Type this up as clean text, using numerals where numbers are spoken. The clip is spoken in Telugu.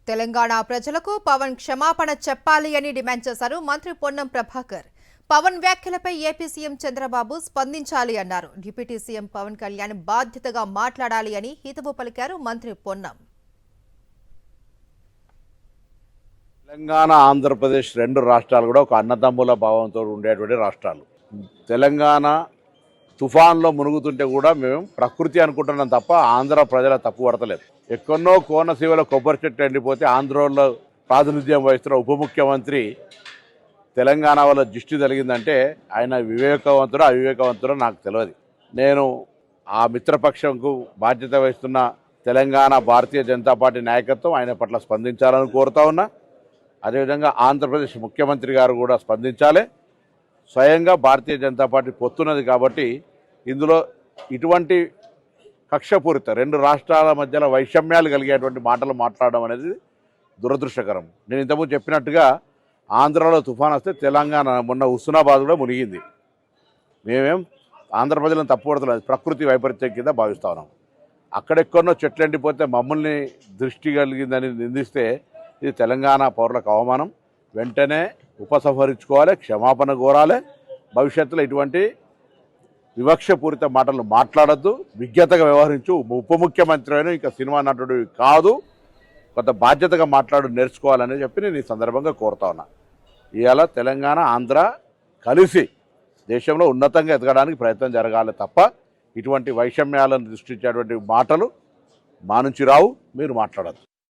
తెలంగాణ ప్రజలకు పవన్ క్షమాపణ చెప్పాలి అని డిమాండ్ చేశారు మంత్రి పొన్నం ప్రభాకర్. పవన్ వ్యాఖ్యలపై ఏపీ సీఎం చంద్రబాబు స్పందించాలి అన్నారు. డిప్యూటీ సీఎం పవన్ కళ్యాణ్ బాధ్యతగా మాట్లాడాలి అని హితవు పలికారు మంత్రి పొన్నం. తెలంగాణ ఆంధ్రప్రదేశ్ రెండు రాష్ట్రాలు కూడా ఒక అన్నదమ్ముల భావంతో ఉండేటువంటి రాష్ట్రాలు. తెలంగాణ తుఫాన్లో మునుగుతుంటే కూడా మేము ప్రకృతి అనుకుంటున్నాం తప్ప ఆంధ్ర ప్రజల తప్పు పడతలేదు. ఎక్కడో కోనసీమలో కొబ్బరి చెట్టు ఎండిపోతే ఆంధ్రలో ప్రాతినిధ్యం వహిస్తున్న ఉప ముఖ్యమంత్రి తెలంగాణ వల్ల దృష్టి కలిగిందంటే ఆయన వివేకవంతుడు అవివేకవంతుడో నాకు తెలియదు. నేను ఆ మిత్రపక్షంకు బాధ్యత వహిస్తున్న తెలంగాణ భారతీయ జనతా పార్టీ నాయకత్వం ఆయన పట్ల స్పందించాలని కోరుతా ఉన్నా. అదేవిధంగా ఆంధ్రప్రదేశ్ ముఖ్యమంత్రి గారు కూడా స్పందించాలి. స్వయంగా భారతీయ జనతా పార్టీ పొత్తున్నది కాబట్టి ఇందులో ఇటువంటి కక్షపూరిత రెండు రాష్ట్రాల మధ్యలో వైషమ్యాలు కలిగేటువంటి మాటలు మాట్లాడడం అనేది దురదృష్టకరం. నేను ఇంతకుముందు చెప్పినట్టుగా ఆంధ్రాలో తుఫాన్ వస్తే తెలంగాణ మొన్న హుస్నాబాద్ కూడా మునిగింది. మేమేం ఆంధ్రప్రదేశ్లను తప్పుపడుతున్నాం, ప్రకృతి వైపరీత్యం కింద భావిస్తా ఉన్నాం. అక్కడెక్కడో చెట్లు ఎండిపోతే మమ్మల్ని దృష్టి కలిగిందని నిందిస్తే ఇది తెలంగాణ పౌరులకు అవమానం. వెంటనే ఉపసంహరించుకోవాలి, క్షమాపణ కోరాలి. భవిష్యత్తులో ఇటువంటి వివక్షపూరిత మాటలు మాట్లాడద్దు, విజ్ఞతగా వ్యవహరించు. ఉప ముఖ్యమంత్రి అయినా ఇంకా సినిమా నటుడు కాదు, కొంత బాధ్యతగా నేర్చుకోవాలని చెప్పి నేను ఈ సందర్భంగా కోరుతా ఉన్నా. ఇవాళ తెలంగాణ ఆంధ్ర కలిసి దేశంలో ఉన్నతంగా ఎదగడానికి ప్రయత్నం జరగాలి తప్ప ఇటువంటి వైషమ్యాలను సృష్టించేటువంటి మాటలు మా నుంచి రావు, మీరు మాట్లాడద్దు.